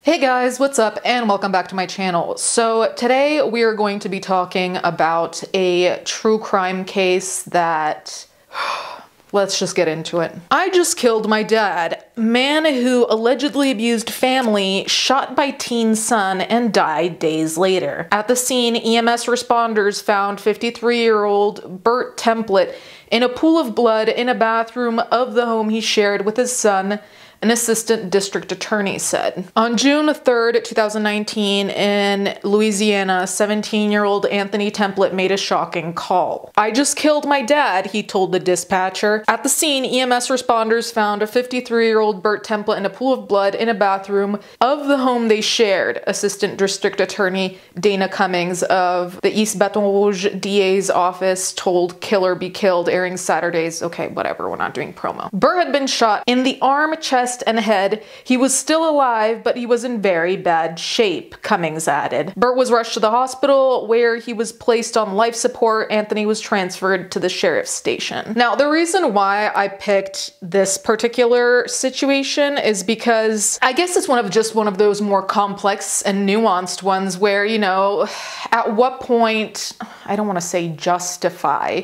Hey guys, what's up and welcome back to my channel. So today we are going to be talking about a true crime case that let's just get into it. I just killed my dad. Man who allegedly abused family, shot by teen son, and died days later. At the scene, EMS responders found 53-year-old Bert Templet in a pool of blood in a bathroom of the home he shared with his son, an assistant district attorney said. On June 3rd, 2019, in Louisiana, 17-year-old Anthony Templet made a shocking call. "I just killed my dad," he told the dispatcher. At the scene, EMS responders found a 53-year-old Bert Templet in a pool of blood in a bathroom of the home they shared, Assistant District Attorney Dana Cummings of the East Baton Rouge DA's office told Killer Be Killed, airing Saturdays. Okay, whatever, we're not doing promo. Bert had been shot in the arm, chest, and head. He was still alive, but he was in very bad shape, Cummings added. Bert was rushed to the hospital where he was placed on life support. Anthony was transferred to the sheriff's station. Now, the reason why I picked this particular situation is because I guess it's one of those more complex and nuanced ones where, you know, at what point, I don't want to say justify,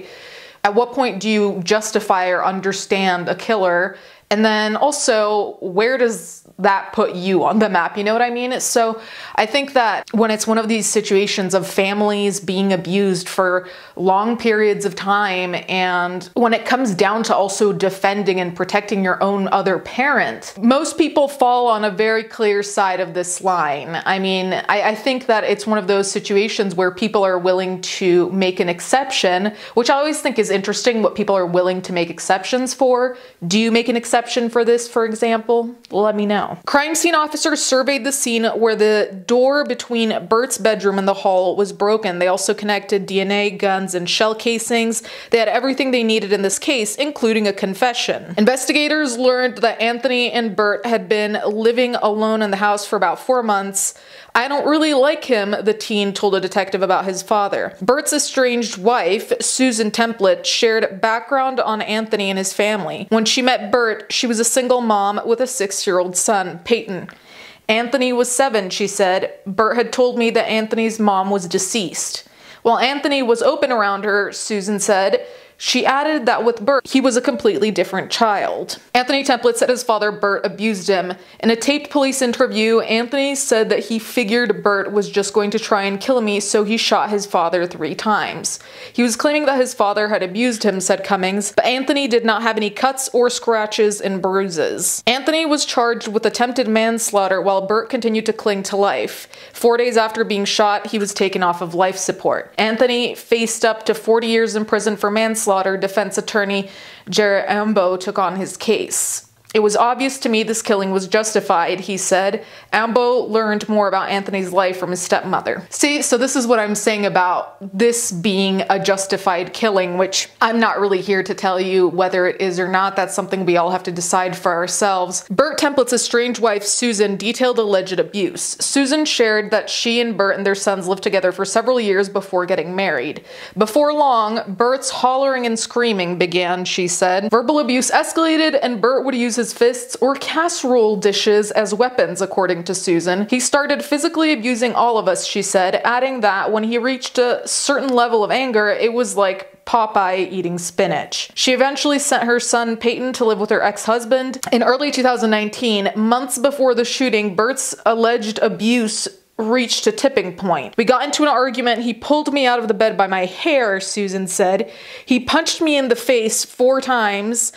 at what point do you justify or understand a killer? And then also, where does that put you on the map? You know what I mean? So I think that when it's one of these situations of families being abused for long periods of time, and when it comes down to also defending and protecting your own other parent, most people fall on a very clear side of this line. I mean, I think that it's one of those situations where people are willing to make an exception, which I always think is interesting, what people are willing to make exceptions for. Do you make an exception for this, for example? Let me know. Crime scene officers surveyed the scene where the door between Bert's bedroom and the hall was broken. They also connected DNA, guns, and shell casings. They had everything they needed in this case, including a confession. Investigators learned that Anthony and Bert had been living alone in the house for about 4 months. "I don't really like him," the teen told a detective about his father. Bert's estranged wife, Susan Templet, shared background on Anthony and his family. When she met Bert, she was a single mom with a 6-year-old son, Peyton. "Anthony was 7, she said. "Bert had told me that Anthony's mom was deceased. While Anthony was open around her," Susan said, she added that with Bert, he was a completely different child. Anthony Templet said his father, Bert, abused him. In a taped police interview, Anthony said that he figured Bert was just going to try and kill me, so he shot his father 3 times. He was claiming that his father had abused him, said Cummings, but Anthony did not have any cuts or scratches and bruises. Anthony was charged with attempted manslaughter while Bert continued to cling to life. 4 days after being shot, he was taken off of life support. Anthony faced up to 40 years in prison for manslaughter. Defense attorney Jerry Ambo took on his case. "It was obvious to me this killing was justified," he said. Ambo learned more about Anthony's life from his stepmother. See, so this is what I'm saying about this being a justified killing, which I'm not really here to tell you whether it is or not. That's something we all have to decide for ourselves. Bert Templet's estranged wife, Susan, detailed alleged abuse. Susan shared that she and Bert and their sons lived together for several years before getting married. "Before long, Bert's hollering and screaming began," she said. "Verbal abuse escalated and Bert would use his fists or casserole dishes as weapons," according to Susan. "He started physically abusing all of us," she said, adding that when he reached a certain level of anger, it was like Popeye eating spinach. She eventually sent her son Peyton to live with her ex-husband. In early 2019, months before the shooting, Bert's alleged abuse reached a tipping point. "We got into an argument. He pulled me out of the bed by my hair," Susan said. "He punched me in the face 4 times.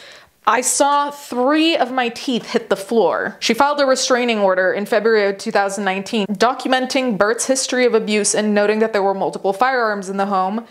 I saw 3 of my teeth hit the floor." She filed a restraining order in February of 2019, documenting Bert's history of abuse and noting that there were multiple firearms in the home.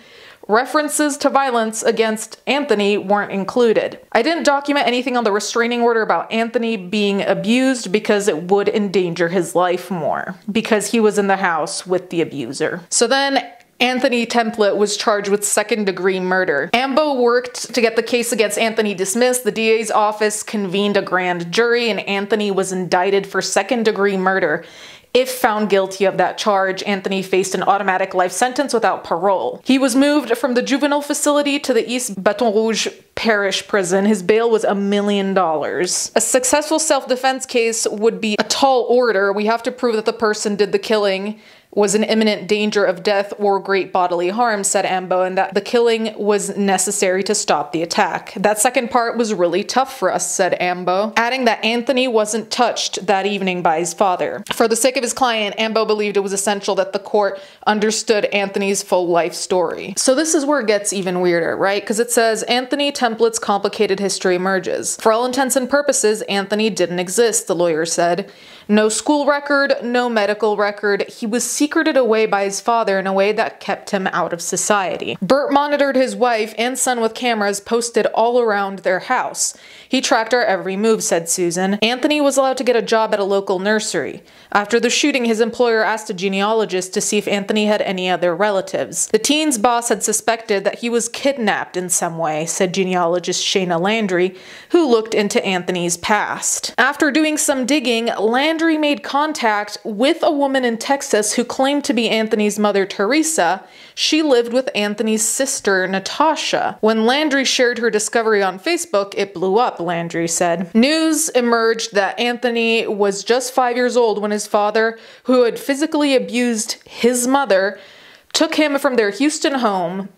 References to violence against Anthony weren't included. "I didn't document anything on the restraining order about Anthony being abused because it would endanger his life more, because he was in the house with the abuser." So then Anthony Templet was charged with second-degree murder. Ambo worked to get the case against Anthony dismissed. The DA's office convened a grand jury, and Anthony was indicted for second-degree murder. If found guilty of that charge, Anthony faced an automatic life sentence without parole. He was moved from the juvenile facility to the East Baton Rouge Parish prison. His bail was $1 million. A successful self-defense case would be a tall order. We have to prove that the person did the killing, was in imminent danger of death or great bodily harm, said Ambo, and that the killing was necessary to stop the attack. That second part was really tough for us, said Ambo, adding that Anthony wasn't touched that evening by his father. For the sake of his client, Ambo believed it was essential that the court understood Anthony's full life story. So this is where it gets even weirder, right? Because it says, Anthony Templet's complicated history emerges. For all intents and purposes, Anthony didn't exist, the lawyer said. No school record, no medical record. He was secreted away by his father in a way that kept him out of society. Bert monitored his wife and son with cameras posted all around their house. He tracked our every move, said Susan. Anthony was allowed to get a job at a local nursery. After the shooting, his employer asked a genealogist to see if Anthony had any other relatives. The teen's boss had suspected that he was kidnapped in some way, said genealogist Shayna Landry, who looked into Anthony's past. After doing some digging, Landry made contact with a woman in Texas who claimed to be Anthony's mother, Teresa. She lived with Anthony's sister, Natasha. When Landry shared her discovery on Facebook, it blew up, Landry said. News emerged that Anthony was just 5 years old when his father, who had physically abused his mother, took him from their Houston home.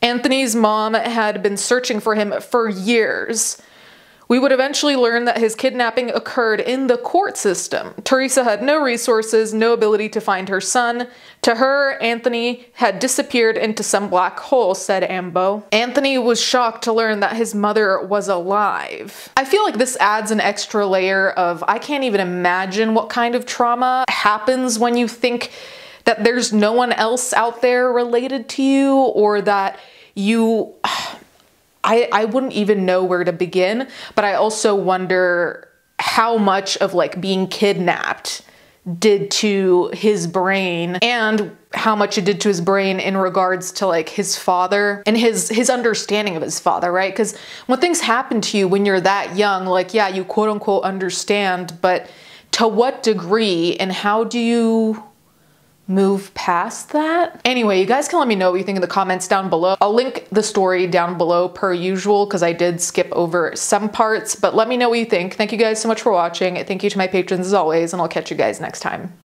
Anthony's mom had been searching for him for years. We would eventually learn that his kidnapping occurred in the court system. Teresa had no resources, no ability to find her son. To her, Anthony had disappeared into some black hole, said Ambo. Anthony was shocked to learn that his mother was alive. I feel like this adds an extra layer of, I can't even imagine what kind of trauma happens when you think that there's no one else out there related to you, or that you... I wouldn't even know where to begin, but I also wonder how much of like being kidnapped did to his brain, and how much it did to his brain in regards to like his father and his understanding of his father, right? Because when things happen to you when you're that young, like, yeah, you quote unquote understand, but to what degree, and how do you move past that? Anyway, you guys can let me know what you think in the comments down below. I'll link the story down below per usual, because I did skip over some parts, but let me know what you think. Thank you guys so much for watching. Thank you to my patrons as always, and I'll catch you guys next time.